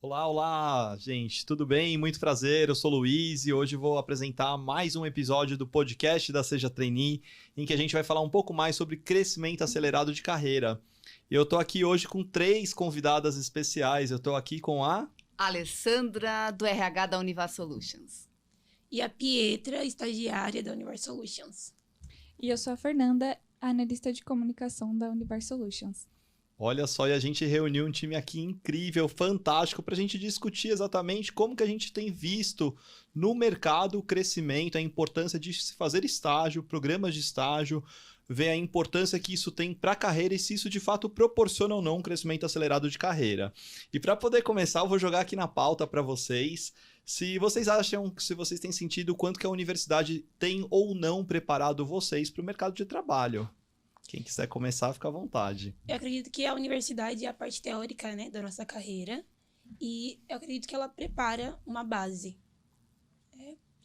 Olá, olá, gente, tudo bem? Muito prazer, eu sou o Luiz e hoje vou apresentar mais um episódio do podcast da Seja Trainee, em que a gente vai falar um pouco mais sobre crescimento acelerado de carreira. Eu estou aqui hoje com 3 convidadas especiais, eu estou aqui com a... Alessandra, do RH da Univar Solutions. E a Pietra, estagiária da Univar Solutions. E eu sou a Fernanda, analista de comunicação da Univar Solutions. Olha só, e a gente reuniu um time aqui incrível, fantástico, para a gente discutir exatamente como que a gente tem visto no mercado o crescimento, a importância de se fazer estágio, programas de estágio, ver a importância que isso tem para a carreira e se isso de fato proporciona ou não um crescimento acelerado de carreira. E para poder começar, eu vou jogar aqui na pauta para vocês, se vocês acham, se vocês têm sentido o quanto que a universidade tem ou não preparado vocês para o mercado de trabalho. Quem quiser começar, fica à vontade. Eu acredito que a universidade é a parte teórica, né, da nossa carreira. E eu acredito que ela prepara uma base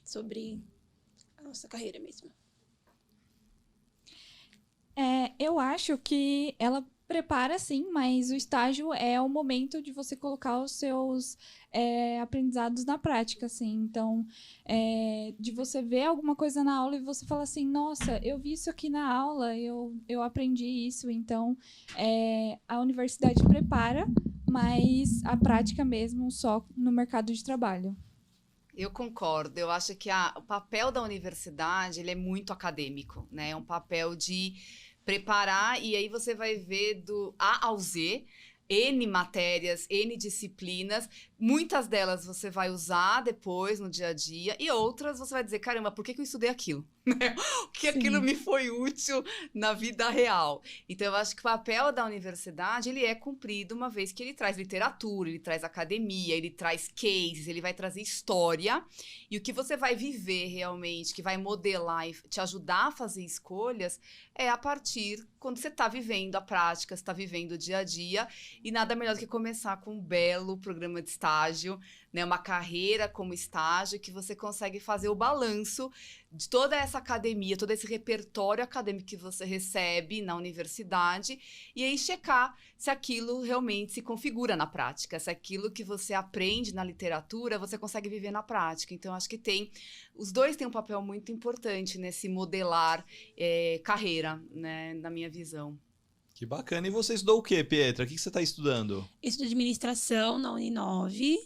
sobre a nossa carreira mesmo. Eu acho que ela prepara sim, mas o estágio é o momento de você colocar os seus aprendizados na prática, assim. Então, de você ver alguma coisa na aula e você falar assim, nossa, eu vi isso aqui na aula, eu aprendi isso. Então, a universidade prepara, mas a prática mesmo só no mercado de trabalho. Eu concordo, eu acho que o papel da universidade ele é muito acadêmico, né? É um papel de preparar, e aí você vai ver do A ao Z, N matérias, N disciplinas, muitas delas você vai usar depois no dia a dia, e outras você vai dizer, caramba, por que eu estudei aquilo? O que aquilo me foi útil na vida real? Então, eu acho que o papel da universidade, ele é cumprido uma vez que ele traz literatura, ele traz academia, ele traz cases, ele vai trazer história, e o que você vai viver realmente, que vai modelar e te ajudar a fazer escolhas, é a partir quando você está vivendo a prática, você está vivendo o dia a dia, e nada melhor do que começar com um belo programa de estágio, né, uma carreira como estágio, que você consegue fazer o balanço de toda essa academia, todo esse repertório acadêmico que você recebe na universidade, e aí checar se aquilo realmente se configura na prática, se aquilo que você aprende na literatura, você consegue viver na prática. Então, acho que os dois têm um papel muito importante nesse modelar carreira, né, na minha visão. Que bacana. E você estudou o quê, Pietra? O que você está estudando? Estudo administração na Uninove.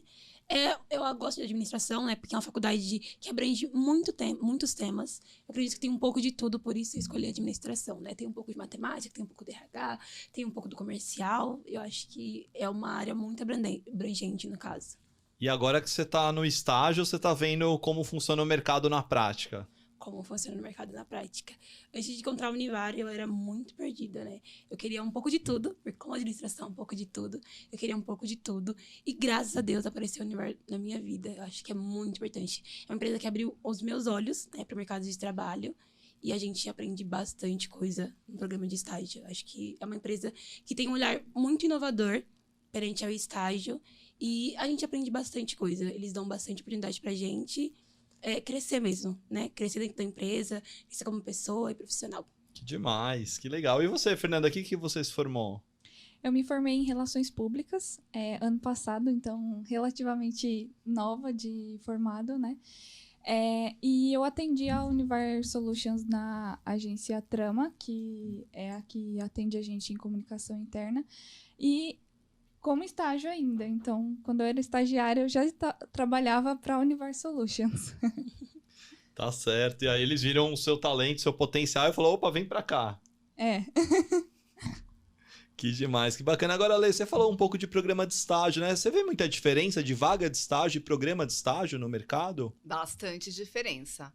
Eu gosto de administração, né? Porque é uma faculdade que abrange muitos temas. Eu acredito que tem um pouco de tudo, por isso eu escolhi administração, né? Tem um pouco de matemática, tem um pouco de RH, tem um pouco do comercial. Eu acho que é uma área muito abrangente, no caso. E agora que você está no estágio, você está vendo como funciona o mercado na prática? Como funciona no mercado na prática. Antes de encontrar a Univar, eu era muito perdida, né? Eu queria um pouco de tudo, porque com a administração, um pouco de tudo. Eu queria um pouco de tudo. E graças a Deus apareceu a Univar na minha vida. Eu acho que é muito importante. É uma empresa que abriu os meus olhos, né, para o mercado de trabalho. E a gente aprende bastante coisa no programa de estágio. Eu acho que é uma empresa que tem um olhar muito inovador perante ao estágio. E a gente aprende bastante coisa. Eles dão bastante oportunidade pra gente crescer mesmo, né? Crescer dentro da empresa, crescer como pessoa e profissional. Que demais, que legal. E você, Fernanda, o que você se formou? Eu me formei em Relações Públicas ano passado, então relativamente nova de formado, né? E eu atendi a Univar Solutions na agência Trama, que é a que atende a gente em comunicação interna, e como estágio ainda. Então, quando eu era estagiária, eu já trabalhava para a Univar Solutions. Tá certo. E aí eles viram o seu talento, seu potencial e falaram, opa, vem pra cá. Que demais, que bacana. Agora, Lê, você falou um pouco de programa de estágio, né? Você vê muita diferença de vaga de estágio e programa de estágio no mercado? Bastante diferença.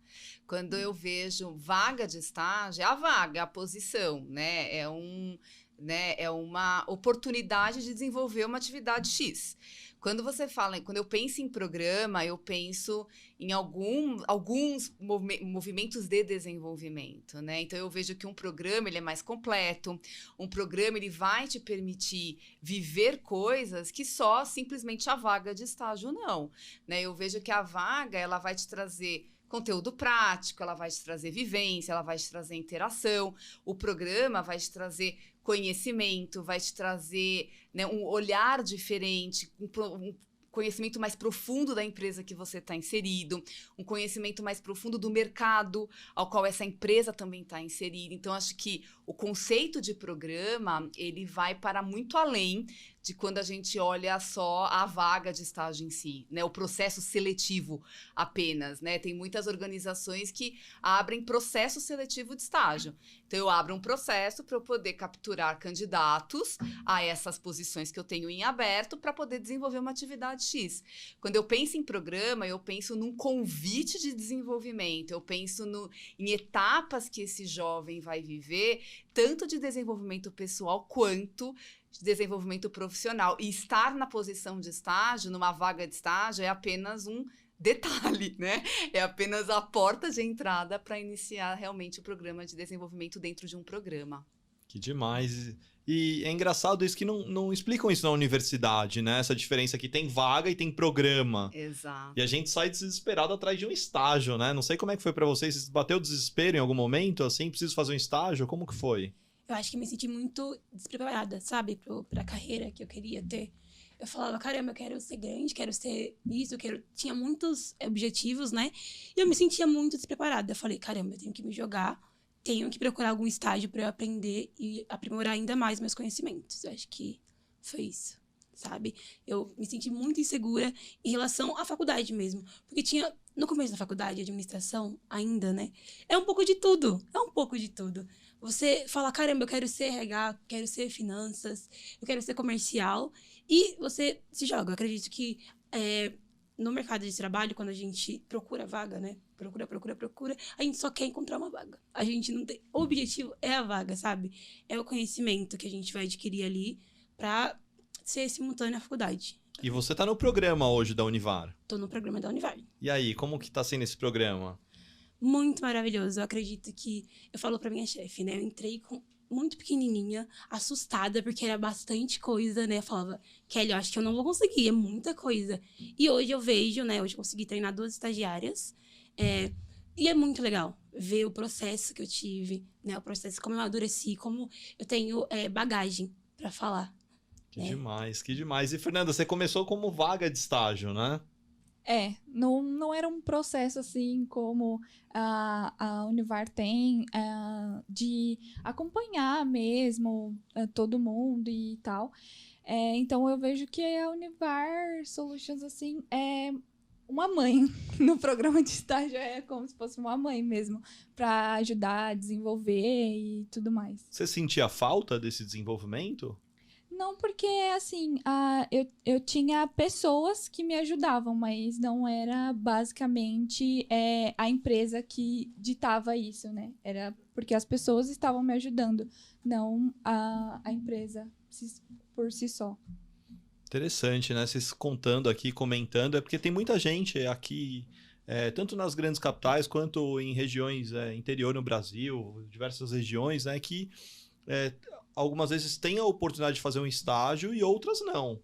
Quando eu vejo vaga de estágio, é a vaga, a posição, né? É uma oportunidade de desenvolver uma atividade X. Quando eu penso em programa, eu penso em alguns movimentos de desenvolvimento, né? Então, eu vejo que um programa ele é mais completo, um programa ele vai te permitir viver coisas que só simplesmente a vaga de estágio não, né? Eu vejo que a vaga ela vai te trazer conteúdo prático, ela vai te trazer vivência, ela vai te trazer interação, o programa vai te trazer conhecimento, vai te trazer, né, um olhar diferente, conhecimento mais profundo da empresa que você está inserido, um conhecimento mais profundo do mercado ao qual essa empresa também está inserida. Então, acho que o conceito de programa, ele vai para muito além de quando a gente olha só a vaga de estágio em si, né? O processo seletivo apenas, né? Tem muitas organizações que abrem processo seletivo de estágio. Então, eu abro um processo para eu poder capturar candidatos a essas posições que eu tenho em aberto para poder desenvolver uma atividade X. Quando eu penso em programa, eu penso num convite de desenvolvimento, eu penso em etapas que esse jovem vai viver, tanto de desenvolvimento pessoal quanto de desenvolvimento profissional. E estar na posição de estágio, numa vaga de estágio, é apenas um detalhe, né? É apenas a porta de entrada para iniciar realmente o programa de desenvolvimento dentro de um programa. Que demais. E é engraçado isso que não explicam isso na universidade, né? Essa diferença que tem vaga e tem programa. Exato. E a gente sai desesperado atrás de um estágio, né? Não sei como é que foi pra vocês. Vocês bateu desespero em algum momento, assim? Preciso fazer um estágio? Como que foi? Eu acho que me senti muito despreparada, sabe? Pra carreira que eu queria ter. Eu falava, caramba, eu quero ser grande, quero ser isso, tinha muitos objetivos, né? E eu me sentia muito despreparada. Eu falei, caramba, eu tenho que me jogar, tenho que procurar algum estágio para eu aprender e aprimorar ainda mais meus conhecimentos. Eu acho que foi isso, sabe? Eu me senti muito insegura em relação à faculdade mesmo. Porque tinha, no começo da faculdade, administração ainda, né? É um pouco de tudo, Você fala, caramba, eu quero ser RH, quero ser finanças, eu quero ser comercial. E você se joga. Eu acredito que no mercado de trabalho, quando a gente procura vaga, né? Procura, a gente só quer encontrar uma vaga. A gente não tem... O objetivo é a vaga, sabe? É o conhecimento que a gente vai adquirir ali pra ser simultâneo à faculdade. E você tá no programa hoje da Univar. Tô no programa da Univar. E aí, como que tá sendo esse programa? Muito maravilhoso. Eu acredito que... Eu falo pra minha chefe, né? Eu entrei muito pequenininha, assustada, porque era bastante coisa, né? Eu falava, Kelly, eu acho que eu não vou conseguir, é muita coisa. E hoje eu vejo, né? Hoje eu consegui treinar 2 estagiárias. E é muito legal ver o processo que eu tive, né? O processo, como eu amadureci, como eu tenho bagagem pra falar. Que demais, que demais. E, Fernanda, você começou como vaga de estágio, né? Não era um processo assim como a Univar tem, de acompanhar mesmo todo mundo e tal. Então, eu vejo que a Univar Solutions, assim, é uma mãe no programa de estágio, é como se fosse uma mãe mesmo, para ajudar a desenvolver e tudo mais. Você sentia falta desse desenvolvimento? Não, porque, assim, eu tinha pessoas que me ajudavam, mas não era basicamente a empresa que ditava isso, né? Era porque as pessoas estavam me ajudando, não a empresa por si só. Interessante, né? Vocês contando aqui, comentando, é porque tem muita gente aqui, tanto nas grandes capitais quanto em regiões interior no Brasil, diversas regiões, né? Que algumas vezes tem a oportunidade de fazer um estágio e outras não.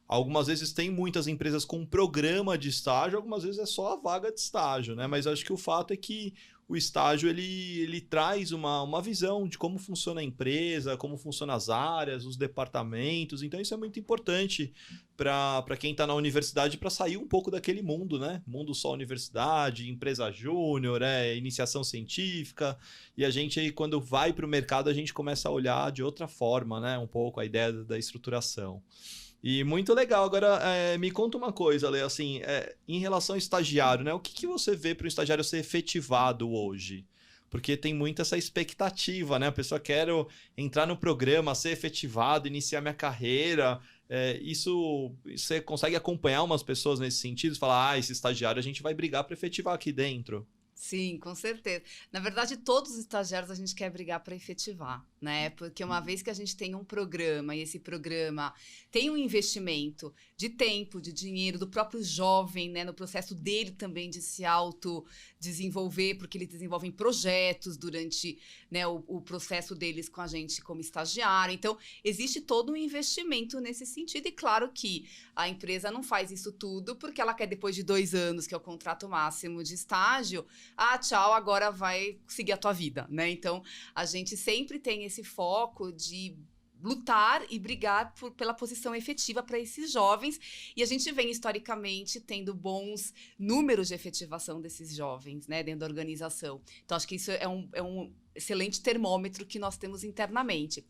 Algumas vezes tem muitas empresas com programa de estágio, algumas vezes é só a vaga de estágio, né? Mas acho que o fato é que o estágio ele traz uma visão de como funciona a empresa, como funcionam as áreas, os departamentos. Então isso é muito importante para quem está na universidade, para sair um pouco daquele mundo, né? Mundo só universidade, empresa júnior, iniciação científica. E a gente aí, quando vai para o mercado, a gente começa a olhar de outra forma, né? Um pouco a ideia da estruturação. E muito legal. Agora, me conta uma coisa, Lê, assim, em relação ao estagiário, né? O que você vê para o estagiário ser efetivado hoje? Porque tem muito essa expectativa, né? A pessoa quer entrar no programa, ser efetivado, iniciar minha carreira. Isso, você consegue acompanhar umas pessoas nesse sentido? Falar, esse estagiário a gente vai brigar para efetivar aqui dentro. Sim, com certeza. Na verdade, todos os estagiários a gente quer brigar para efetivar, né? Porque uma vez que a gente tem um programa e esse programa tem um investimento de tempo, de dinheiro do próprio jovem, né? No processo dele também de se autodesenvolver, porque eles desenvolvem projetos durante, né, o processo deles com a gente como estagiário. Então, existe todo um investimento nesse sentido. E claro que a empresa não faz isso tudo porque ela quer, depois de 2 anos, que é o contrato máximo de estágio, tchau, agora vai seguir a tua vida, né? Então, a gente sempre tem esse foco de lutar e brigar pela posição efetiva para esses jovens. E a gente vem, historicamente, tendo bons números de efetivação desses jovens, né, dentro da organização. Então, acho que isso é um excelente termômetro que nós temos internamente.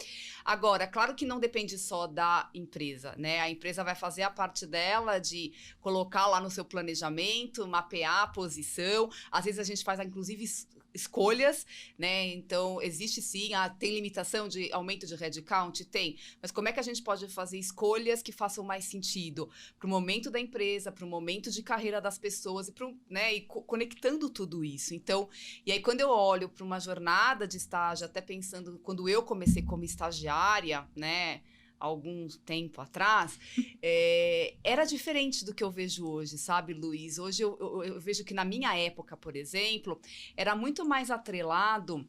Agora, claro que não depende só da empresa, né? A empresa vai fazer a parte dela de colocar lá no seu planejamento, mapear a posição. Às vezes a gente faz, inclusive, escolhas, né? Então, existe sim, tem limitação de aumento de headcount? Tem. Mas como é que a gente pode fazer escolhas que façam mais sentido para o momento da empresa, para o momento de carreira das pessoas, né? E conectando tudo isso. Então, e aí quando eu olho para uma jornada de estágio, até pensando quando eu comecei como estagiária, né? Algum tempo atrás, era diferente do que eu vejo hoje, sabe, Luiz? Hoje eu vejo que na minha época, por exemplo, era muito mais atrelado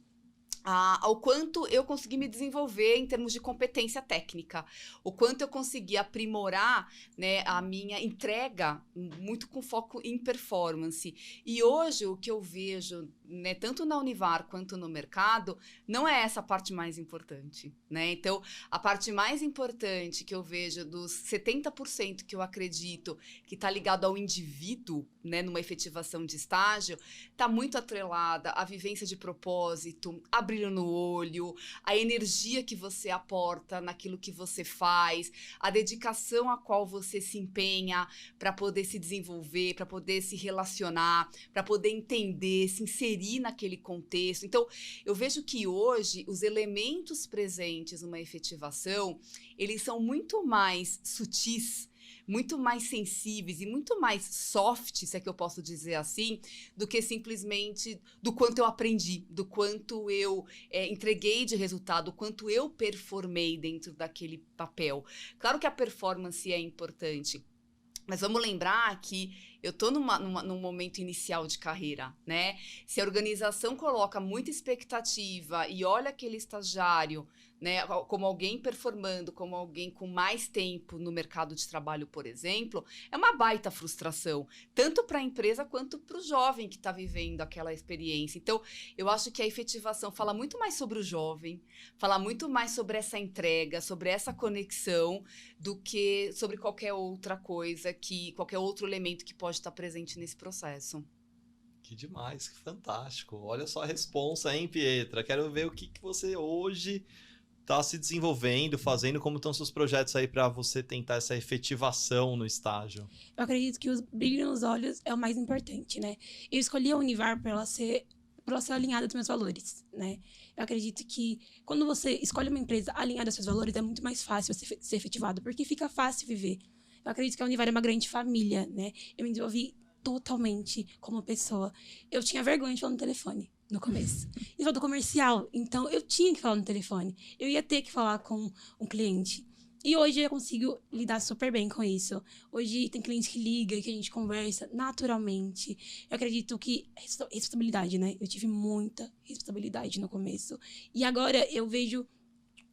ao quanto eu consegui me desenvolver em termos de competência técnica, o quanto eu consegui aprimorar, né, a minha entrega, muito com foco em performance. E hoje o que eu vejo, né, tanto na Univar quanto no mercado, não é essa a parte mais importante, né? Então, a parte mais importante que eu vejo dos 70% que eu acredito que está ligado ao indivíduo, né, numa efetivação de estágio, está muito atrelada à vivência de propósito, a brilho no olho, a energia que você aporta naquilo que você faz, a dedicação a qual você se empenha para poder se desenvolver, para poder se relacionar, para poder entender, se inserir naquele contexto. Então, eu vejo que hoje os elementos presentes numa efetivação, eles são muito mais sutis, muito mais sensíveis e muito mais soft, se é que eu posso dizer assim, do que simplesmente do quanto eu aprendi, do quanto eu entreguei de resultado, do quanto eu performei dentro daquele papel. Claro que a performance é importante, mas vamos lembrar que eu estou num momento inicial de carreira, né? Se a organização coloca muita expectativa e olha aquele estagiário, né, como alguém performando, como alguém com mais tempo no mercado de trabalho, por exemplo, é uma baita frustração, tanto para a empresa quanto para o jovem que está vivendo aquela experiência. Então, eu acho que a efetivação fala muito mais sobre o jovem, fala muito mais sobre essa entrega, sobre essa conexão, do que sobre qualquer outra coisa, qualquer outro elemento que pode estar presente nesse processo. Que demais, que fantástico. Olha só a responsa, hein, Pietra? Quero ver o que você hoje está se desenvolvendo, fazendo, como estão seus projetos aí para você tentar essa efetivação no estágio. Eu acredito que o brilho nos olhos é o mais importante, né? Eu escolhi a Univar para ela ser alinhada aos meus valores, né? Eu acredito que quando você escolhe uma empresa alinhada aos seus valores, é muito mais fácil você ser efetivado, porque fica fácil viver. Eu acredito que a Univar é uma grande família, né? Eu me desenvolvi totalmente como pessoa. Eu tinha vergonha de falar no telefone no começo. Eu sou do comercial, então eu tinha que falar no telefone. Eu ia ter que falar com um cliente. E hoje eu consigo lidar super bem com isso. Hoje tem cliente que liga, que a gente conversa naturalmente. Eu acredito que responsabilidade, né? Eu tive muita responsabilidade no começo. E agora eu vejo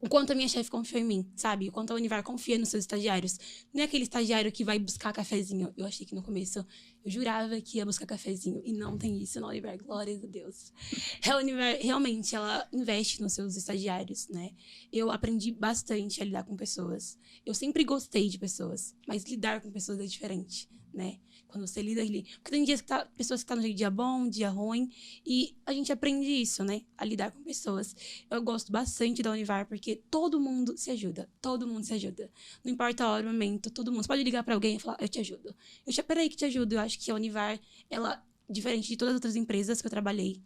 o quanto a minha chefe confiou em mim, sabe? O quanto a Univar confia nos seus estagiários. Não é aquele estagiário que vai buscar cafezinho. Eu achei que no começo eu jurava que ia buscar cafezinho. E não tem isso na Univar, glórias a Deus. A Univar, realmente, ela investe nos seus estagiários, né? Eu aprendi bastante a lidar com pessoas. Eu sempre gostei de pessoas, mas lidar com pessoas é diferente, né? Quando você lida ali. Porque tem dias que pessoas que estão no dia bom, dia ruim. E a gente aprende isso, né? A lidar com pessoas. Eu gosto bastante da Univar, porque todo mundo se ajuda. Todo mundo se ajuda. Não importa a hora, o momento, todo mundo. Você pode ligar pra alguém e falar, eu te ajudo. Peraí que te ajudo. Eu acho que a Univar, ela, diferente de todas as outras empresas que eu trabalhei,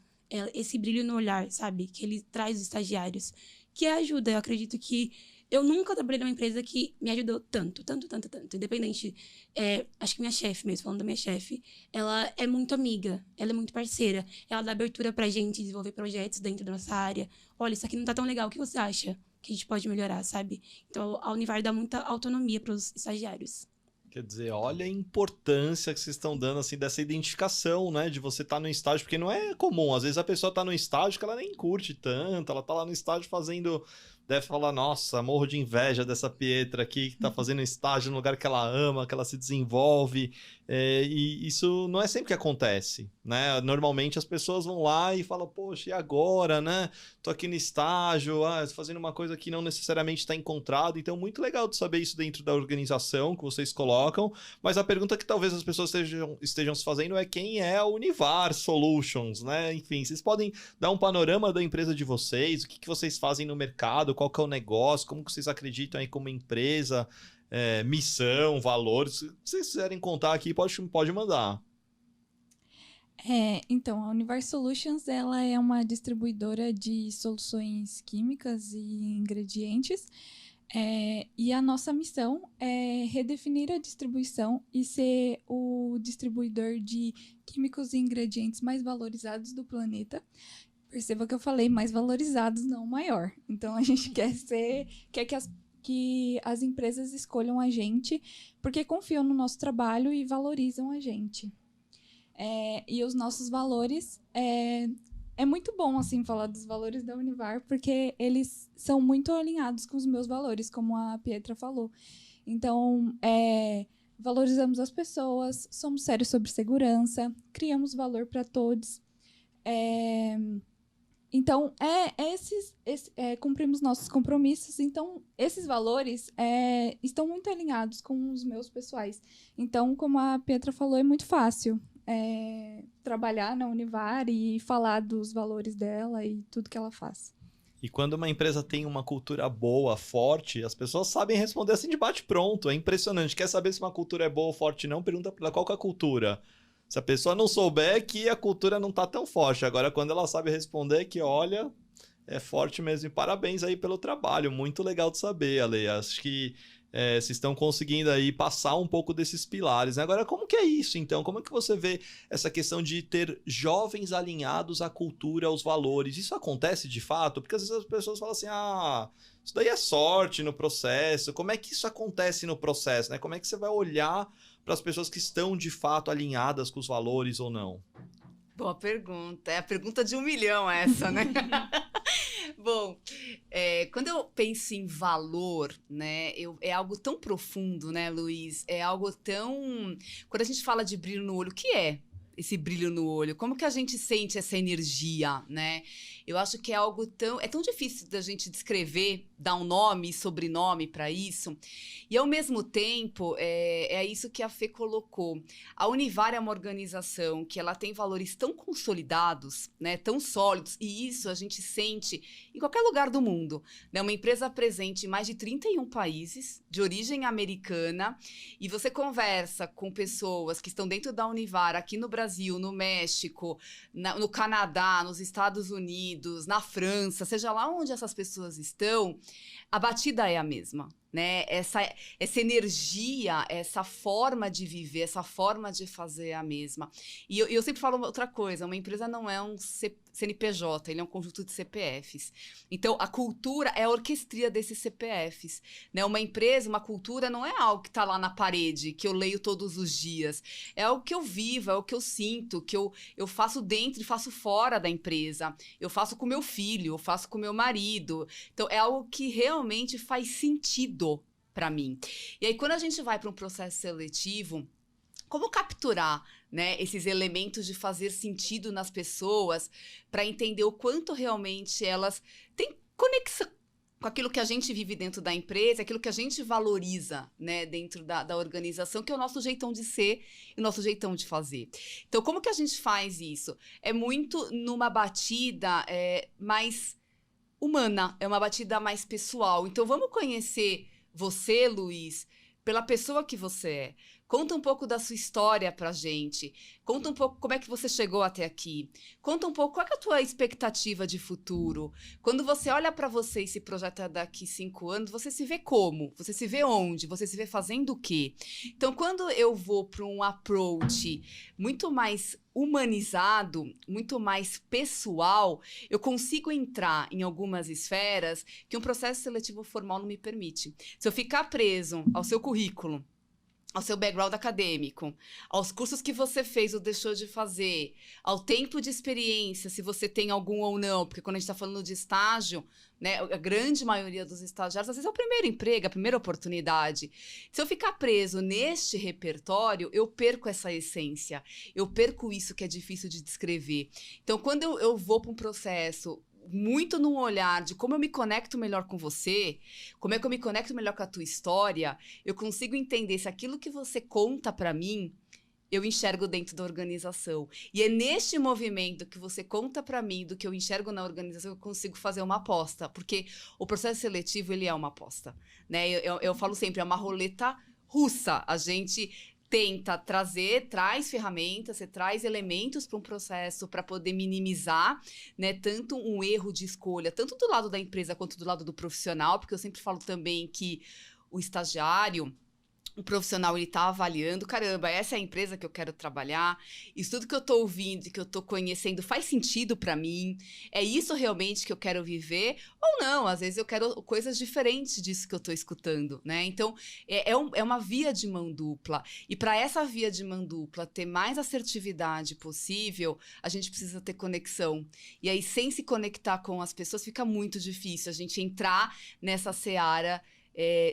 esse brilho no olhar, sabe? Que ele traz os estagiários. Que ajuda. Eu acredito que eu nunca trabalhei numa empresa que me ajudou tanto. Independente, acho que minha chefe mesmo, falando da minha chefe, ela é muito amiga, ela é muito parceira. Ela dá abertura pra gente desenvolver projetos dentro da nossa área. Olha, isso aqui não tá tão legal, o que você acha que a gente pode melhorar, sabe? Então, a Univar dá muita autonomia pros estagiários. Quer dizer, olha a importância que vocês estão dando, assim, dessa identificação, né? De você estar no estágio, porque não é comum. Às vezes a pessoa está no estágio que ela nem curte tanto, ela está lá no estágio fazendo deve falar, nossa, morro de inveja dessa Pietra aqui, que tá fazendo estágio no lugar que ela ama, que ela se desenvolve. E isso não é sempre que acontece, né? Normalmente as pessoas vão lá e falam, poxa, e agora, né? Tô aqui no estágio, fazendo uma coisa que não necessariamente está encontrado. Então, muito legal de saber isso dentro da organização que vocês colocam. Mas a pergunta que talvez as pessoas estejam se fazendo é quem é a Univar Solutions, né? Enfim, vocês podem dar um panorama da empresa de vocês, o que vocês fazem no mercado, qual que é o negócio, como que vocês acreditam aí como empresa, missão, valores. Se vocês quiserem contar aqui, pode mandar. Então, a Univar Solutions, ela é uma distribuidora de soluções químicas e ingredientes. E a nossa missão é redefinir a distribuição e ser o distribuidor de químicos e ingredientes mais valorizados do planeta. Perceba que eu falei mais valorizados, não maior. Então, a gente quer que as empresas escolham a gente porque confiam no nosso trabalho e valorizam a gente. E os nossos valores... É muito bom, assim, falar dos valores da Univar, porque eles são muito alinhados com os meus valores, como a Pietra falou. Então, valorizamos as pessoas, somos sérios sobre segurança, criamos valor para todos. Então, cumprimos nossos compromissos. Então, esses valores estão muito alinhados com os meus pessoais. Então, como a Pietra falou, é muito fácil trabalhar na Univar e falar dos valores dela e tudo que ela faz. E quando uma empresa tem uma cultura boa, forte, as pessoas sabem responder assim de bate-pronto. É impressionante. Quer saber se uma cultura é boa ou forte ou não? Pergunta para ela qual que é a cultura. Se a pessoa não souber, é que a cultura não tá tão forte. Agora, quando ela sabe responder, que olha, é forte mesmo. E parabéns aí pelo trabalho. Muito legal de saber, Ale. Acho que vocês estão conseguindo aí passar um pouco desses pilares, né? Agora, como que é isso, então? Como é que você vê essa questão de ter jovens alinhados à cultura, aos valores? Isso acontece de fato? Porque às vezes as pessoas falam assim, isso daí é sorte no processo. Como é que isso acontece no processo, né? Como é que você vai olhar para as pessoas que estão de fato alinhadas com os valores ou não? Boa pergunta. É a pergunta de 1 milhão essa, né? Bom, quando eu penso em valor, né, é algo tão profundo, né, Luiz? É algo tão... Quando a gente fala de brilho no olho, o que é esse brilho no olho? Como que a gente sente essa energia, né? Eu acho que é algo tão... É tão difícil da gente descrever, dar um nome e sobrenome para isso. E, ao mesmo tempo, é isso que a Fê colocou. A Univar é uma organização que ela tem valores tão consolidados, né, tão sólidos, e isso a gente sente em qualquer lugar do mundo, né? Uma empresa presente em mais de 31 países, de origem americana, e você conversa com pessoas que estão dentro da Univar, aqui no Brasil, no México, no Canadá, nos Estados Unidos, na França, seja lá onde essas pessoas estão, a batida é a mesma, né? Essa energia, essa forma de viver, essa forma de fazer é a mesma. E eu sempre falo outra coisa, uma empresa não é um CNPJ, ele é um conjunto de CPFs. Então, a cultura é a orquestria desses CPFs, né? Uma empresa, uma cultura não é algo que está lá na parede, que eu leio todos os dias. É algo que eu vivo, é o que eu sinto, que eu faço dentro e faço fora da empresa. Eu faço com meu filho, eu faço com meu marido. Então, é algo que realmente faz sentido para mim. E aí, quando a gente vai para um processo seletivo, como capturar, né, esses elementos de fazer sentido nas pessoas para entender o quanto realmente elas têm conexão com aquilo que a gente vive dentro da empresa, aquilo que a gente valoriza, né, dentro da organização, que é o nosso jeitão de ser e o nosso jeitão de fazer. Então, como que a gente faz isso? É muito numa batida mais humana, é uma batida mais pessoal. Então, vamos conhecer você, Luiz, pela pessoa que você é. Conta um pouco da sua história pra gente. Conta um pouco como é que você chegou até aqui. Conta um pouco qual é a tua expectativa de futuro. Quando você olha pra você e se projeta daqui 5 anos, você se vê como? Você se vê onde? Você se vê fazendo o quê? Então, quando eu vou para um approach muito mais humanizado, muito mais pessoal, eu consigo entrar em algumas esferas que um processo seletivo formal não me permite. Se eu ficar preso ao seu currículo, ao seu background acadêmico, aos cursos que você fez ou deixou de fazer, ao tempo de experiência, se você tem algum ou não, porque quando a gente está falando de estágio, né, a grande maioria dos estagiários, às vezes é o primeiro emprego, a primeira oportunidade. Se eu ficar preso neste repertório, eu perco essa essência, eu perco isso que é difícil de descrever. Então, quando eu vou para um processo muito num olhar de como eu me conecto melhor com você, como é que eu me conecto melhor com a tua história, eu consigo entender se aquilo que você conta para mim, eu enxergo dentro da organização. E é neste movimento que você conta para mim do que eu enxergo na organização que eu consigo fazer uma aposta, porque o processo seletivo, ele é uma aposta, né? Eu falo sempre, é uma roleta russa. A gente traz ferramentas, você traz elementos para um processo para poder minimizar, né, tanto um erro de escolha, tanto do lado da empresa quanto do lado do profissional, porque eu sempre falo também que o estagiário, o profissional, ele tá avaliando, caramba, essa é a empresa que eu quero trabalhar, isso tudo que eu tô ouvindo, que eu tô conhecendo, faz sentido para mim, é isso realmente que eu quero viver, ou não, às vezes eu quero coisas diferentes disso que eu tô escutando, né? Então, é uma via de mão dupla, e para essa via de mão dupla ter mais assertividade possível, a gente precisa ter conexão, e aí sem se conectar com as pessoas fica muito difícil a gente entrar nessa seara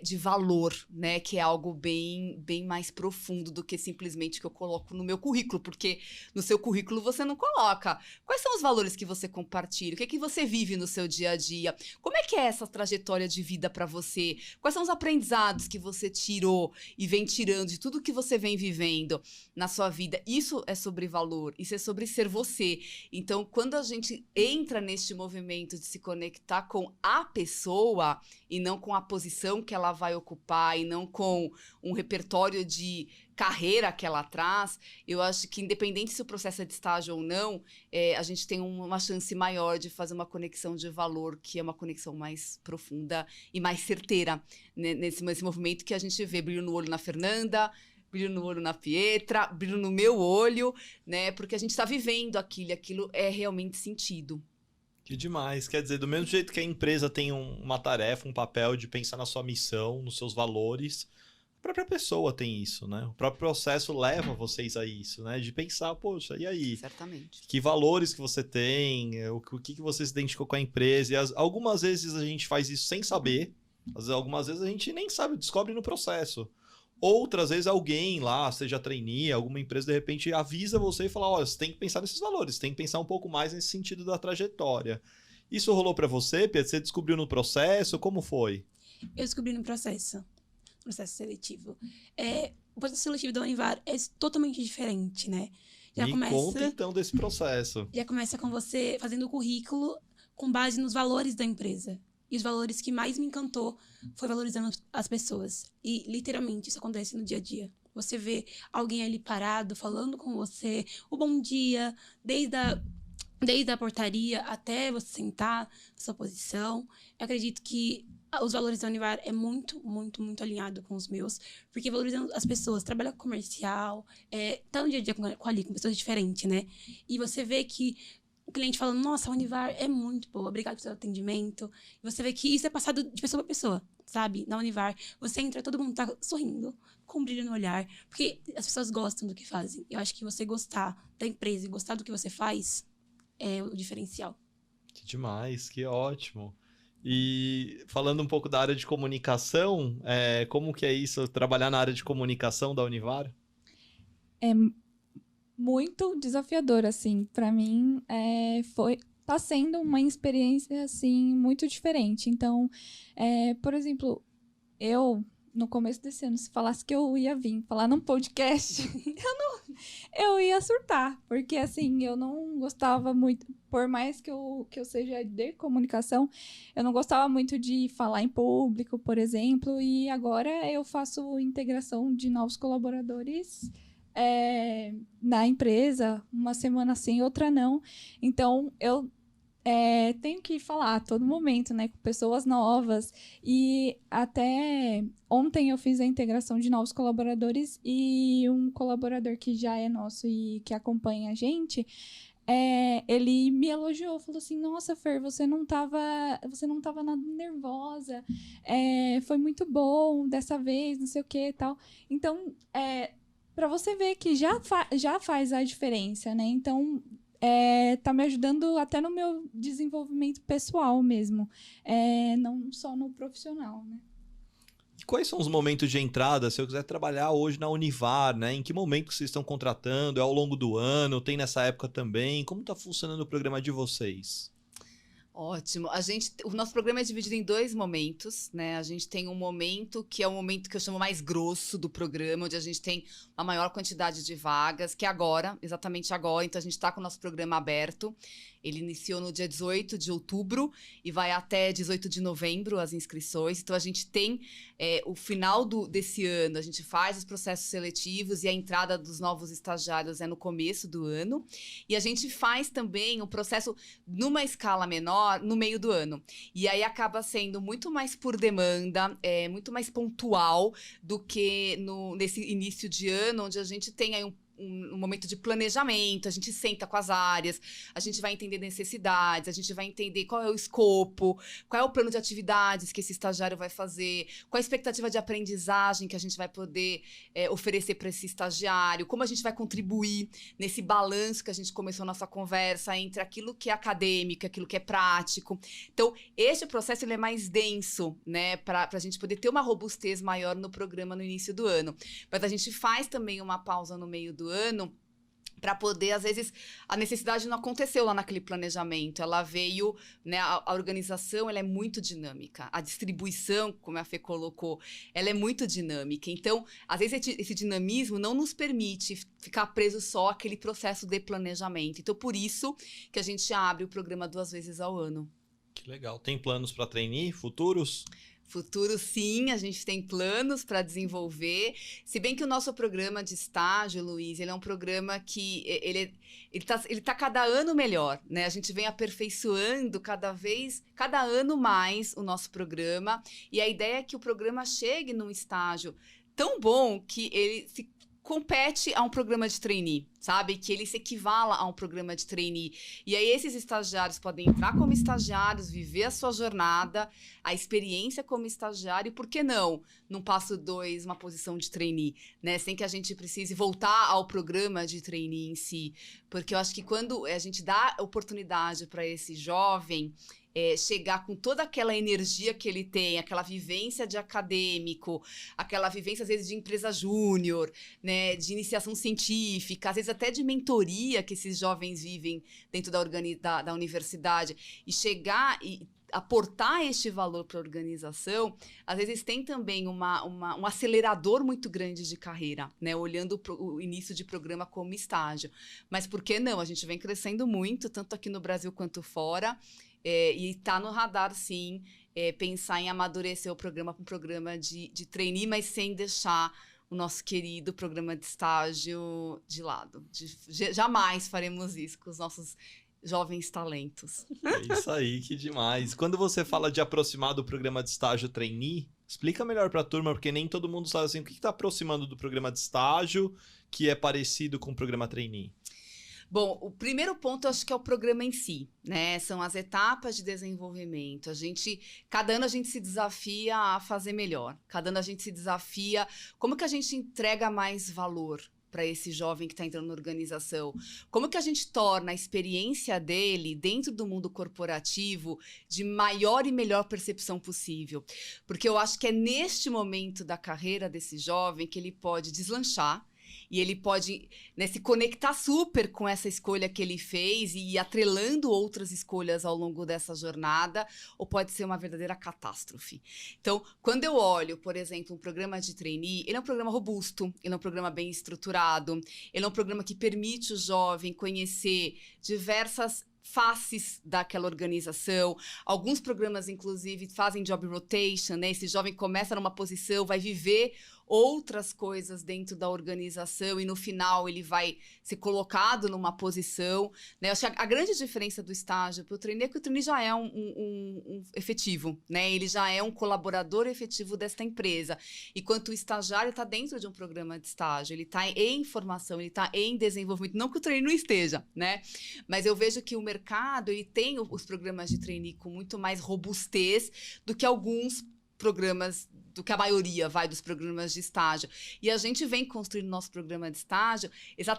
de valor, né? Que é algo bem mais profundo do que simplesmente que eu coloco no meu currículo, porque no seu currículo você não coloca. Quais são os valores que você compartilha? O que é que você vive no seu dia a dia? Como é que é essa trajetória de vida para você? Quais são os aprendizados que você tirou e vem tirando de tudo que você vem vivendo na sua vida? Isso é sobre valor, isso é sobre ser você. Então, quando a gente entra neste movimento de se conectar com a pessoa e não com a posição que ela vai ocupar e não com um repertório de carreira que ela traz, eu acho que independente se o processo é de estágio ou não, a gente tem uma chance maior de fazer uma conexão de valor, que é uma conexão mais profunda e mais certeira, né, nesse movimento que a gente vê brilho no olho na Fernanda, brilho no olho na Pietra, brilho no meu olho, né, porque a gente está vivendo aquilo é realmente sentido. Que demais. Quer dizer, do mesmo jeito que a empresa tem uma tarefa, um papel de pensar na sua missão, nos seus valores, a própria pessoa tem isso, né? O próprio processo leva vocês a isso, né? De pensar, poxa, e aí? Certamente. Que valores que você tem, o que você se identificou com a empresa. E algumas vezes a gente faz isso sem saber, algumas vezes a gente nem sabe, descobre no processo. Outras vezes alguém lá, seja trainee, alguma empresa, de repente avisa você e fala, olha, você tem que pensar nesses valores, você tem que pensar um pouco mais nesse sentido da trajetória. Isso rolou para você, Pedro? Você descobriu no processo? Como foi? Eu descobri no processo seletivo. O processo seletivo da Univar é totalmente diferente, né? Conta então desse processo. Já começa com você fazendo o currículo com base nos valores da empresa. E os valores que mais me encantou foi valorizando as pessoas. E, literalmente, isso acontece no dia a dia. Você vê alguém ali parado, falando com você, o bom dia, desde a portaria até você sentar na sua posição. Eu acredito que os valores da Univar é muito, muito, muito alinhado com os meus, porque valorizando as pessoas, trabalha com comercial, tá no dia a dia com pessoas diferentes, né? E você vê que o cliente fala, nossa, a Univar é muito boa, obrigado pelo seu atendimento. E você vê que isso é passado de pessoa para pessoa, sabe? Na Univar, você entra, todo mundo tá sorrindo, com um brilho no olhar, porque as pessoas gostam do que fazem. Eu acho que você gostar da empresa e gostar do que você faz é o diferencial. Que demais, que ótimo. E falando um pouco da área de comunicação, como que é isso, trabalhar na área de comunicação da Univar? É muito desafiador, assim. Para mim, tá sendo uma experiência, assim, muito diferente. Então, por exemplo, no começo desse ano, se falasse que eu ia vir falar num podcast, eu ia surtar. Porque, assim, eu não gostava muito, por mais que eu seja de comunicação, eu não gostava muito de falar em público, por exemplo. E agora eu faço integração de novos colaboradores na empresa, uma semana sim, outra não. Então, eu tenho que falar a todo momento, né, com pessoas novas. E até ontem eu fiz a integração de novos colaboradores e um colaborador que já é nosso e que acompanha a gente, ele me elogiou, falou assim, nossa, Fer, você não tava nada nervosa, foi muito bom dessa vez, não sei o que e tal. Então, para você ver que já faz a diferença, né? Então, tá me ajudando até no meu desenvolvimento pessoal mesmo, não só no profissional, né? Quais são os momentos de entrada, se eu quiser trabalhar hoje na Univar, né? Em que momento que vocês estão contratando? É ao longo do ano? Tem nessa época também? Como está funcionando o programa de vocês? Ótimo. O nosso programa é dividido em 2 momentos, né? A gente tem um momento que é o momento que eu chamo mais grosso do programa, onde a gente tem a maior quantidade de vagas, que é agora, exatamente agora. Então, a gente está com o nosso programa aberto. Ele iniciou no dia 18 de outubro e vai até 18 de novembro as inscrições. Então, a gente tem o final desse ano, a gente faz os processos seletivos e a entrada dos novos estagiários é no começo do ano. E a gente faz também o processo numa escala menor no meio do ano. E aí acaba sendo muito mais por demanda, muito mais pontual do que nesse início de ano, onde a gente tem aí um momento de planejamento, a gente senta com as áreas, a gente vai entender necessidades, a gente vai entender qual é o escopo, qual é o plano de atividades que esse estagiário vai fazer, qual a expectativa de aprendizagem que a gente vai poder oferecer para esse estagiário, como a gente vai contribuir nesse balanço que a gente começou a nossa conversa entre aquilo que é acadêmico e aquilo que é prático. Então, esse processo ele é mais denso, né, para a gente poder ter uma robustez maior no programa no início do ano. Mas a gente faz também uma pausa no meio do ano para poder, às vezes, a necessidade não aconteceu lá naquele planejamento, ela veio, né, a organização, ela é muito dinâmica, a distribuição, como a Fê colocou, ela é muito dinâmica, então, às vezes, esse dinamismo não nos permite ficar preso só àquele processo de planejamento, então, por isso que a gente abre o programa 2 vezes ao ano. Que legal. Tem planos para trainee futuros? Futuro, sim, a gente tem planos para desenvolver. Se bem que o nosso programa de estágio, Luiz, ele é um programa que ele tá cada ano melhor, né? A gente vem aperfeiçoando cada ano mais o nosso programa. E a ideia é que o programa chegue num estágio tão bom que ele se compete a um programa de trainee, sabe? Que ele se equivala a um programa de trainee. E aí esses estagiários podem entrar como estagiários, viver a sua jornada, a experiência como estagiário, e por que não, num passo 2, uma posição de trainee, né? Sem que a gente precise voltar ao programa de trainee em si. Porque eu acho que quando a gente dá oportunidade para esse jovem chegar com toda aquela energia que ele tem, aquela vivência de acadêmico, aquela vivência, às vezes, de empresa júnior, né, de iniciação científica, às vezes até de mentoria que esses jovens vivem dentro da universidade, e chegar e aportar este valor para a organização, às vezes tem também um acelerador muito grande de carreira, né? Olhando o início de programa como estágio. Mas por que não? A gente vem crescendo muito, tanto aqui no Brasil quanto fora, e está no radar, sim, pensar em amadurecer o programa para um programa de trainee, mas sem deixar o nosso querido programa de estágio de lado. Jamais faremos isso com os nossos jovens talentos. É isso aí, que demais. Quando você fala de aproximar do programa de estágio trainee, explica melhor para a turma, porque nem todo mundo sabe assim, o que está aproximando do programa de estágio que é parecido com o programa trainee. Bom, o primeiro ponto eu acho que é o programa em si, né? São as etapas de desenvolvimento. Cada ano a gente se desafia a fazer melhor. Cada ano a gente se desafia como que a gente entrega mais valor para esse jovem que está entrando na organização? Como que a gente torna a experiência dele dentro do mundo corporativo de maior e melhor percepção possível? Porque eu acho que é neste momento da carreira desse jovem que ele pode deslanchar, e ele pode, né, se conectar super com essa escolha que ele fez e ir atrelando outras escolhas ao longo dessa jornada, ou pode ser uma verdadeira catástrofe. Então, quando eu olho, por exemplo, um programa de trainee, ele é um programa robusto, ele é um programa bem estruturado, ele é um programa que permite o jovem conhecer diversas faces daquela organização. Alguns programas, inclusive, fazem job rotation, né? Esse jovem começa numa posição, vai viver outras coisas dentro da organização e no final ele vai ser colocado numa posição, né? Eu acho que a grande diferença do estágio para o trainee é que o trainee já é um efetivo, né? Ele já é um colaborador efetivo desta empresa. Enquanto o estagiário está dentro de um programa de estágio, ele está em formação, ele está em desenvolvimento, não que o trainee não esteja, né? Mas eu vejo que o mercado, ele tem os programas de trainee com muito mais robustez do que alguns programas, do que a maioria dos programas de estágio. E a gente vem construindo nosso programa de estágio,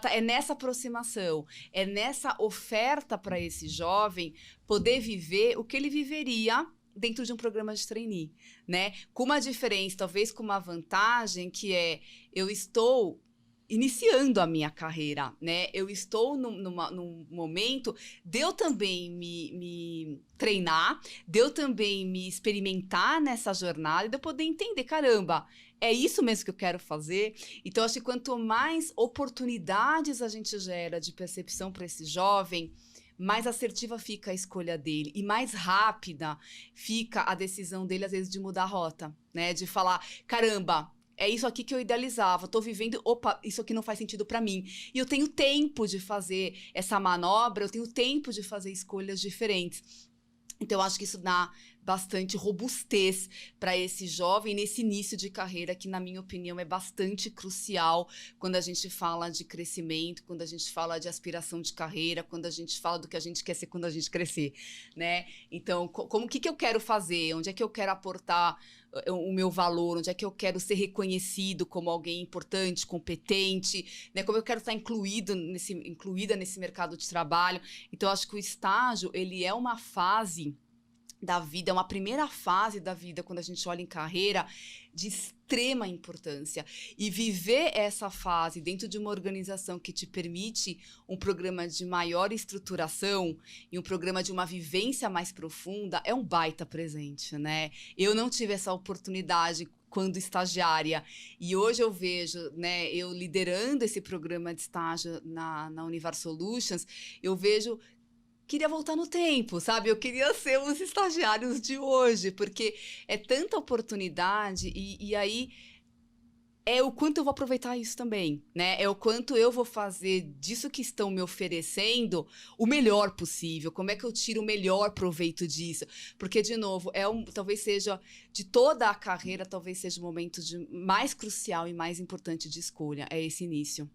é nessa aproximação, é nessa oferta para esse jovem poder viver o que ele viveria dentro de um programa de trainee, né? Com uma diferença, talvez com uma vantagem, que é, eu estou iniciando a minha carreira, né? Eu estou num momento de eu também me treinar, de eu também me experimentar nessa jornada e de eu poder entender, caramba, é isso mesmo que eu quero fazer? Então, acho que quanto mais oportunidades a gente gera de percepção para esse jovem, mais assertiva fica a escolha dele e mais rápida fica a decisão dele, às vezes, de mudar a rota, né? De falar, caramba, é isso aqui que eu idealizava, tô vivendo, opa, isso aqui não faz sentido para mim. E eu tenho tempo de fazer essa manobra, eu tenho tempo de fazer escolhas diferentes. Então, eu acho que isso dá bastante robustez para esse jovem nesse início de carreira, que, na minha opinião, é bastante crucial quando a gente fala de crescimento, quando a gente fala de aspiração de carreira, quando a gente fala do que a gente quer ser quando a gente crescer, né? Então, o que eu quero fazer? Onde é que eu quero aportar o meu valor? Onde é que eu quero ser reconhecido como alguém importante, competente, né? Como eu quero estar incluída nesse mercado de trabalho? Então, eu acho que o estágio, ele é uma fase da vida, é uma primeira fase da vida, quando a gente olha em carreira, de extrema importância. E viver essa fase dentro de uma organização que te permite um programa de maior estruturação e um programa de uma vivência mais profunda é um baita presente, né? Eu não tive essa oportunidade quando estagiária. E hoje eu vejo, né, eu liderando esse programa de estágio na Univar Solutions, eu vejo, queria voltar no tempo, sabe? Eu queria ser os estagiários de hoje, porque é tanta oportunidade e aí é o quanto eu vou aproveitar isso também, né? É o quanto eu vou fazer disso que estão me oferecendo o melhor possível. Como é que eu tiro o melhor proveito disso? Porque, de novo, talvez seja, de toda a carreira, talvez seja o momento mais crucial e mais importante de escolha. É esse início.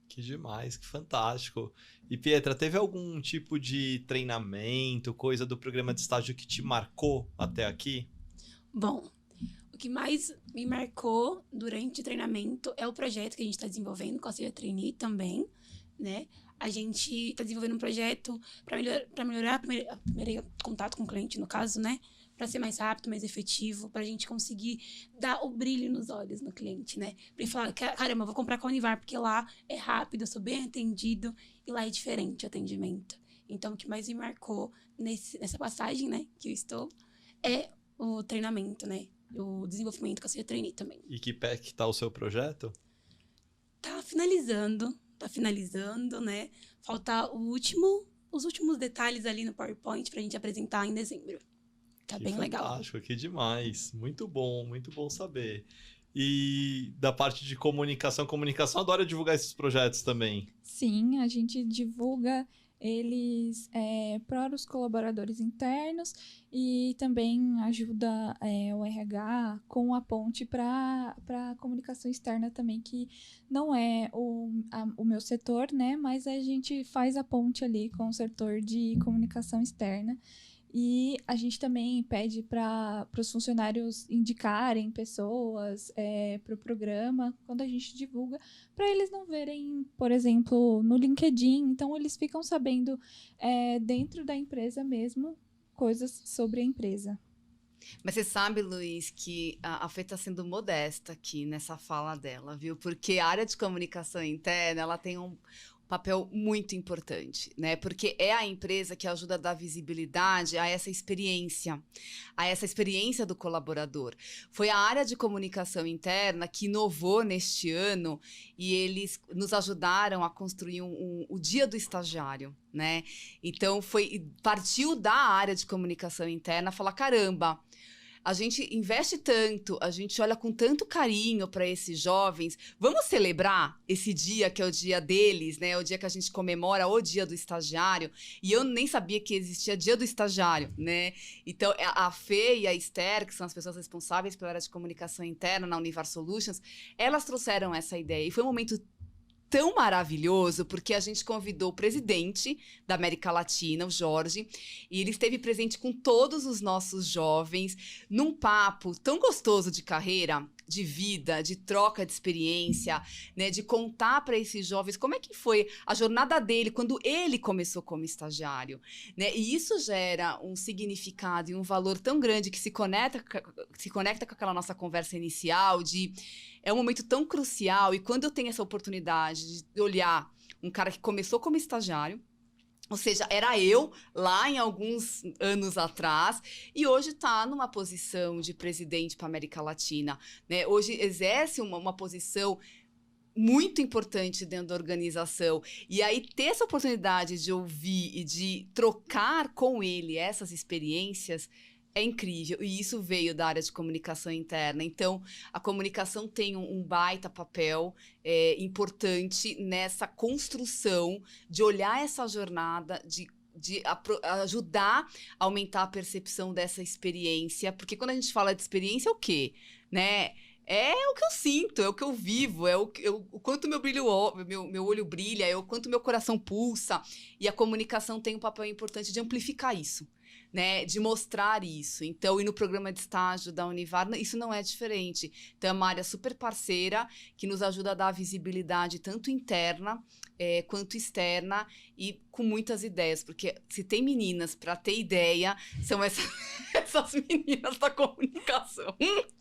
Que demais, que fantástico. E, Pietra, teve algum tipo de treinamento, coisa do programa de estágio que te marcou até aqui? Bom, o que mais me marcou durante o treinamento é o projeto que a gente está desenvolvendo com a Seja Trainee também, né? A gente está desenvolvendo um projeto para melhorar o primeiro contato com o cliente, no caso, né? Para ser mais rápido, mais efetivo, para a gente conseguir dar o brilho nos olhos no cliente, né? Para ele falar, caramba, eu vou comprar com a Univar, porque lá é rápido, eu sou bem atendido e lá é diferente o atendimento. Então, o que mais me marcou nessa passagem, né, que eu estou, é o treinamento, né? O desenvolvimento com a Seja Trainee também. E que pé que tá o seu projeto? Tá finalizando, né? Falta os últimos detalhes ali no PowerPoint pra gente apresentar em dezembro. Tá bem legal. Fantástico, que demais. Muito bom saber. E da parte de comunicação adora divulgar esses projetos também. Sim, a gente divulga eles para os colaboradores internos e também ajuda o RH com a ponte para a comunicação externa também, que não é o meu setor, né? Mas a gente faz a ponte ali com o setor de comunicação externa. E a gente também pede para os funcionários indicarem pessoas para o programa quando a gente divulga, para eles não verem, por exemplo, no LinkedIn. Então, eles ficam sabendo dentro da empresa mesmo coisas sobre a empresa. Mas você sabe, Luiz, que a Fê está sendo modesta aqui nessa fala dela, viu? Porque a área de comunicação interna, ela tem um papel muito importante, né? Porque é a empresa que ajuda a dar visibilidade a essa experiência do colaborador. Foi a área de comunicação interna que inovou neste ano e eles nos ajudaram a construir o Dia do Estagiário, né? Então, partiu da área de comunicação interna falar, caramba, a gente investe tanto, a gente olha com tanto carinho para esses jovens. Vamos celebrar esse dia que é o dia deles, né? O dia que a gente comemora o dia do estagiário. E eu nem sabia que existia dia do estagiário, né? Então, a Fê e a Esther, que são as pessoas responsáveis pela área de comunicação interna na Univar Solutions, elas trouxeram essa ideia. E foi um momento tão maravilhoso, porque a gente convidou o presidente da América Latina, o Jorge, e ele esteve presente com todos os nossos jovens, num papo tão gostoso de carreira, de vida, de troca de experiência, né, de contar para esses jovens como é que foi a jornada dele quando ele começou como estagiário, né? E isso gera um significado e um valor tão grande que se conecta com aquela nossa conversa inicial de é um momento tão crucial. E quando eu tenho essa oportunidade de olhar um cara que começou como estagiário, ou seja, era eu lá em alguns anos atrás e hoje está numa posição de presidente para a América Latina, né? Hoje exerce uma posição muito importante dentro da organização. E aí ter essa oportunidade de ouvir e de trocar com ele essas experiências é incrível, e isso veio da área de comunicação interna. Então, a comunicação tem um baita papel importante nessa construção de olhar essa jornada, de ajudar a aumentar a percepção dessa experiência, porque quando a gente fala de experiência, é o quê? Né? É o que eu sinto, é o que eu vivo, o quanto meu olho brilha, é o quanto meu coração pulsa, e a comunicação tem um papel importante de amplificar isso, né, de mostrar isso. Então, e no programa de estágio da Univar, isso não é diferente. Então, é uma área super parceira que nos ajuda a dar visibilidade tanto interna quanto externa e com muitas ideias, porque se tem meninas para ter ideia, são essas meninas da comunicação.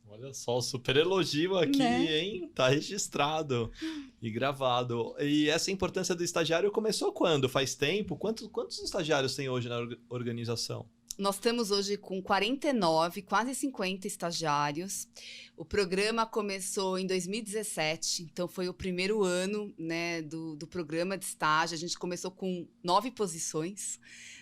Olha só, o super elogio aqui, né? hein? Tá registrado e gravado. E essa importância do estagiário começou quando? Faz tempo? Quantos estagiários tem hoje na organização? Nós estamos hoje com 49, quase 50 estagiários. O programa começou em 2017, então foi o primeiro ano, né, do programa de estágio. A gente começou com 9 posições,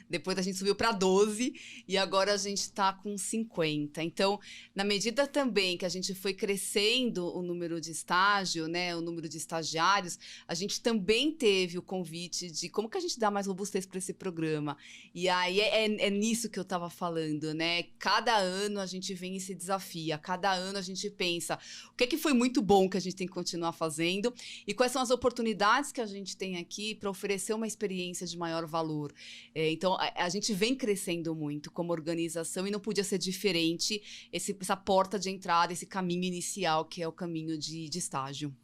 depois a gente subiu para 12 e agora a gente está com 50. Então, na medida também que a gente foi crescendo o número de estágio, né, o número de estagiários, a gente também teve o convite de como que a gente dá mais robustez para esse programa. E aí é nisso que eu estava falando, né? Cada ano a gente vem e se desafia, cada ano a gente pensa o que foi muito bom que a gente tem que continuar fazendo e quais são as oportunidades que a gente tem aqui para oferecer uma experiência de maior valor. Então, a gente vem crescendo muito como organização e não podia ser diferente essa porta de entrada, esse caminho inicial que é o caminho de estágio.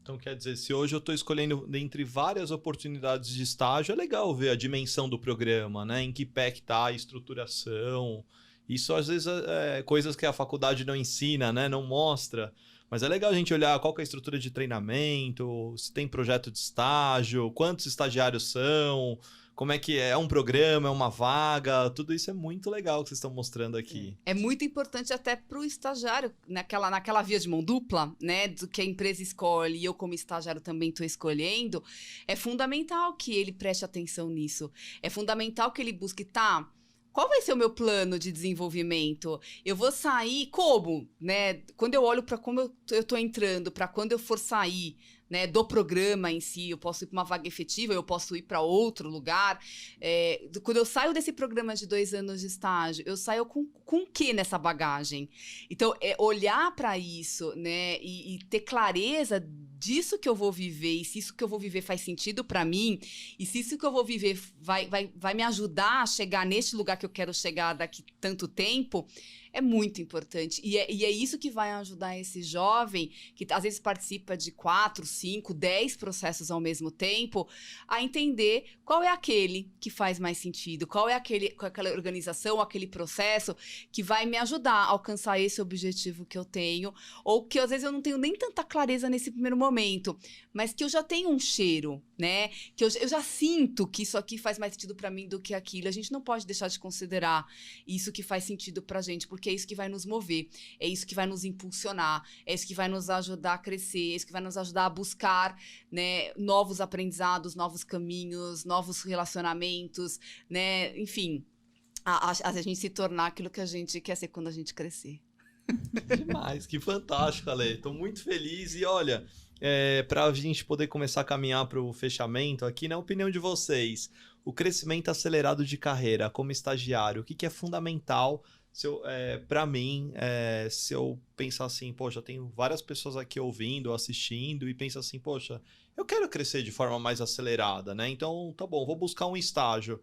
Então, quer dizer, se hoje eu estou escolhendo dentre várias oportunidades de estágio, é legal ver a dimensão do programa, né? Em que pé que tá a estruturação. Isso, às vezes, é coisas que a faculdade não ensina, né? Não mostra. Mas é legal a gente olhar qual que é a estrutura de treinamento, se tem projeto de estágio, quantos estagiários são, como é que é um programa, é uma vaga, tudo isso é muito legal que vocês estão mostrando aqui. É muito importante até para o estagiário, naquela via de mão dupla, né, do que a empresa escolhe e eu como estagiário também estou escolhendo, é fundamental que ele preste atenção nisso. É fundamental que ele busque, qual vai ser o meu plano de desenvolvimento? Eu vou sair como? Né? Quando eu olho para como eu estou entrando, para quando eu for sair, né, do programa em si, eu posso ir para uma vaga efetiva, eu posso ir para outro lugar. Quando eu saio desse programa de 2 anos de estágio, eu saio com o que nessa bagagem? Então, olhar para isso, né, e ter clareza disso que eu vou viver, e se isso que eu vou viver faz sentido para mim, e se isso que eu vou viver vai me ajudar a chegar neste lugar que eu quero chegar daqui tanto tempo, é muito importante. E é isso que vai ajudar esse jovem, que às vezes participa de 4, 5, 10 processos ao mesmo tempo, a entender qual é aquele que faz mais sentido, qual é aquela organização, aquele processo que vai me ajudar a alcançar esse objetivo que eu tenho, ou que às vezes eu não tenho nem tanta clareza nesse primeiro momento, mas que eu já tenho um cheiro, né? Que eu já sinto que isso aqui faz mais sentido para mim do que aquilo. A gente não pode deixar de considerar isso que faz sentido pra gente, porque é isso que vai nos mover, é isso que vai nos impulsionar, é isso que vai nos ajudar a crescer, é isso que vai nos ajudar a buscar, né, novos aprendizados, novos caminhos, novos relacionamentos, né? Enfim, a gente se tornar aquilo que a gente quer ser quando a gente crescer. Demais, que fantástico, Ale. Tô muito feliz e olha, para a gente poder começar a caminhar para o fechamento aqui, na opinião de vocês, o crescimento acelerado de carreira como estagiário, o que é fundamental para mim, se eu pensar assim, poxa, tenho várias pessoas aqui ouvindo, assistindo e penso assim, poxa, eu quero crescer de forma mais acelerada, né? Então, tá bom, vou buscar um estágio.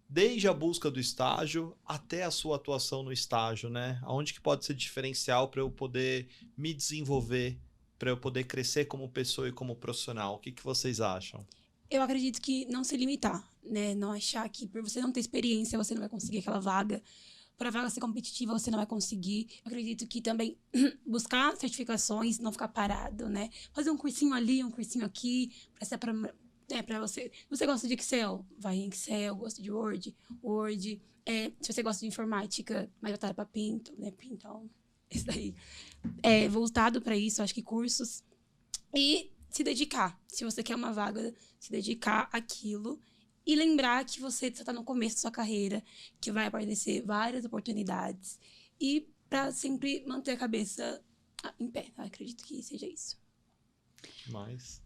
Desde a busca do estágio até a sua atuação no estágio, né? Aonde que pode ser diferencial para eu poder me desenvolver, para eu poder crescer como pessoa e como profissional? O que vocês acham? Eu acredito que não se limitar, né? Não achar que por você não ter experiência, você não vai conseguir aquela vaga. Para a vaga ser competitiva, você não vai conseguir. Eu acredito que também buscar certificações, não ficar parado, né? Fazer um cursinho ali, um cursinho aqui, para você. Se você gosta de Excel, vai em Excel. Gosta de Word. Se você gosta de informática, mais voltado para Pinto, né? Então, isso daí. Voltado para isso, acho que cursos. E se dedicar. Se você quer uma vaga, se dedicar àquilo. E lembrar que você está no começo da sua carreira, que vai aparecer várias oportunidades. E para sempre manter a cabeça em pé. Eu acredito que seja isso. Mas...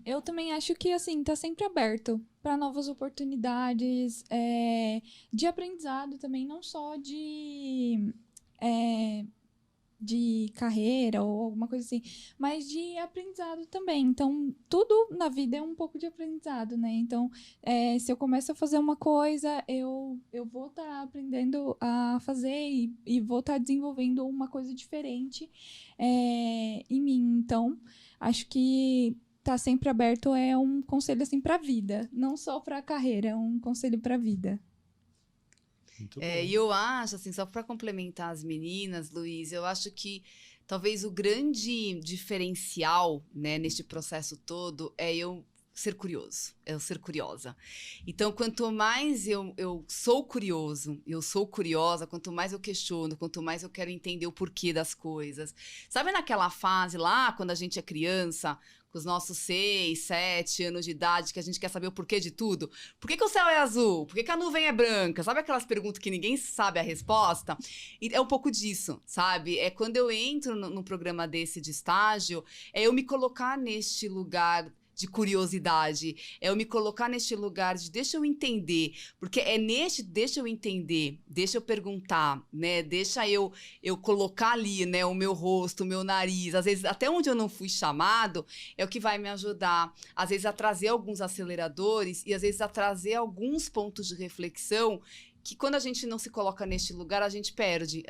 eu também acho que, assim, tá sempre aberto para novas oportunidades, de aprendizado também, não só de carreira ou alguma coisa assim, mas de aprendizado também. Então, tudo na vida é um pouco de aprendizado, né? Então, se eu começo a fazer uma coisa, eu vou estar aprendendo a fazer e vou estar desenvolvendo uma coisa diferente em mim. Então, acho que tá sempre aberto é um conselho assim para a vida, não só para a carreira, é um conselho para a vida. Muito bom. E eu acho, assim, só para complementar as meninas, Luiz, eu acho que talvez o grande diferencial, né, neste processo todo é eu ser curiosa. Então, quanto mais eu sou curioso, eu sou curiosa, quanto mais eu questiono, quanto mais eu quero entender o porquê das coisas. Sabe naquela fase lá, quando a gente é criança, com os nossos 6, 7 anos de idade, que a gente quer saber o porquê de tudo? Por que o céu é azul? Por que a nuvem é branca? Sabe aquelas perguntas que ninguém sabe a resposta? E é um pouco disso, sabe? É quando eu entro num programa desse de estágio, é eu me colocar neste lugar de curiosidade, é eu me colocar neste lugar de deixa eu entender, porque deixa eu entender, deixa eu perguntar, né, deixa eu colocar ali, né, o meu rosto, o meu nariz, às vezes até onde eu não fui chamado, é o que vai me ajudar, às vezes a trazer alguns aceleradores e às vezes a trazer alguns pontos de reflexão que quando a gente não se coloca neste lugar, a gente perde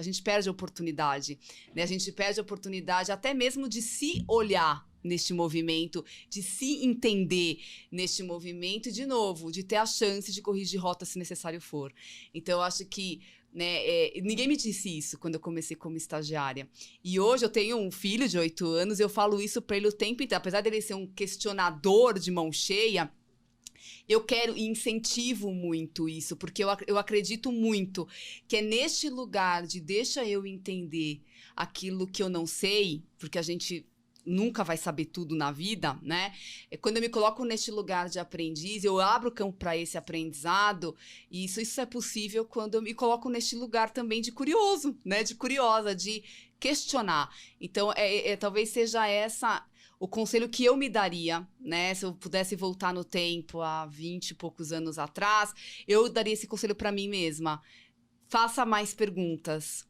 a oportunidade, né, a gente perde a oportunidade até mesmo de se olhar neste movimento, de se entender neste movimento e, de novo, de ter a chance de corrigir rota se necessário for. Então, eu acho que ninguém me disse isso quando eu comecei como estagiária. E hoje eu tenho um filho de 8 anos, eu falo isso para ele o tempo inteiro. Apesar dele ser um questionador de mão cheia, eu quero e incentivo muito isso, porque eu acredito muito que é neste lugar de deixa eu entender aquilo que eu não sei, porque a gente nunca vai saber tudo na vida, né? Quando eu me coloco neste lugar de aprendiz, eu abro o campo para esse aprendizado, e isso é possível quando eu me coloco neste lugar também de curioso, né? De curiosa, de questionar. Então, talvez seja o conselho que eu me daria, né? Se eu pudesse voltar no tempo, há 20 e poucos anos atrás, eu daria esse conselho para mim mesma. Faça mais perguntas.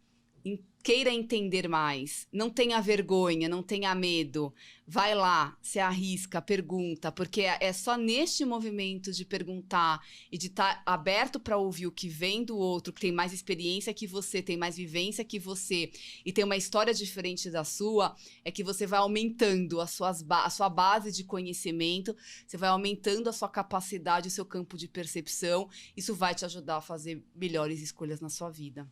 Queira entender mais, não tenha vergonha, não tenha medo, vai lá, se arrisca, pergunta, porque é só neste movimento de perguntar e de estar aberto para ouvir o que vem do outro, que tem mais experiência que você, tem mais vivência que você e tem uma história diferente da sua, é que você vai aumentando a sua base de conhecimento, você vai aumentando a sua capacidade, o seu campo de percepção, isso vai te ajudar a fazer melhores escolhas na sua vida.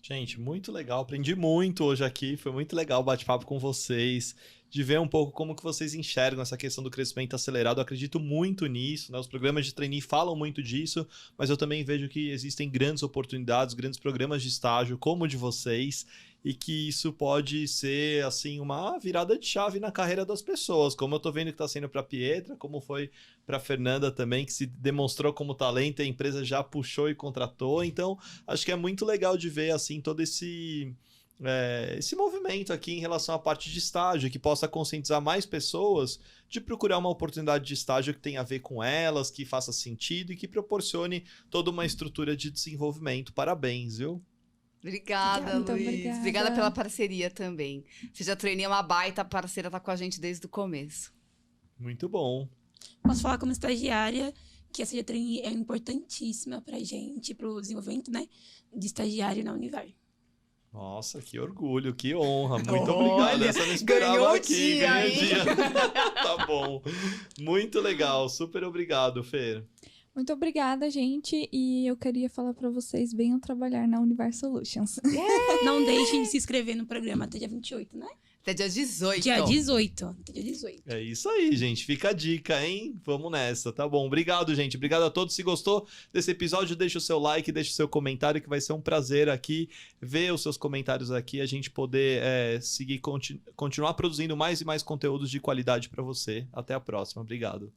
Gente, muito legal. Aprendi muito hoje aqui. Foi muito legal o bate-papo com vocês, de ver um pouco como que vocês enxergam essa questão do crescimento acelerado. Eu acredito muito nisso, né? Os programas de trainee falam muito disso, mas eu também vejo que existem grandes oportunidades, grandes programas de estágio, como o de vocês. e que isso pode ser, assim, uma virada de chave na carreira das pessoas, como eu tô vendo que tá sendo pra Pietra, como foi pra Fernanda também, que se demonstrou como talento, a empresa já puxou e contratou. Então, acho que é muito legal de ver, assim, todo esse movimento aqui em relação à parte de estágio, que possa conscientizar mais pessoas de procurar uma oportunidade de estágio que tenha a ver com elas, que faça sentido e que proporcione toda uma estrutura de desenvolvimento. Parabéns, viu? Obrigada, Muito Luiz. obrigada. Obrigada pela parceria também. Seja Trainee é uma baita parceira, tá com a gente desde o começo. Muito bom. Posso falar como estagiária que a Seja Trainee é importantíssima pra gente, pro desenvolvimento, né, de estagiário na Univar. Nossa, que orgulho, que honra. Muito Olha, obrigado. Essa eu não esperava ganhou o aqui. dia, Ganhei o hein? dia. Tá bom. Muito legal. Super obrigado, Fer. Muito obrigada, gente. E eu queria falar pra vocês, venham trabalhar na Univar Solutions. Não deixem de se inscrever no programa até dia 28, né? Até dia 18. Dia 18. Até dia 18. É isso aí, gente. Fica a dica, hein? Vamos nessa, tá bom? Obrigado, gente. Obrigado a todos. Se gostou desse episódio, deixa o seu like, deixa o seu comentário, que vai ser um prazer aqui ver os seus comentários aqui, a gente poder seguir, continuar produzindo mais e mais conteúdos de qualidade para você. Até a próxima. Obrigado.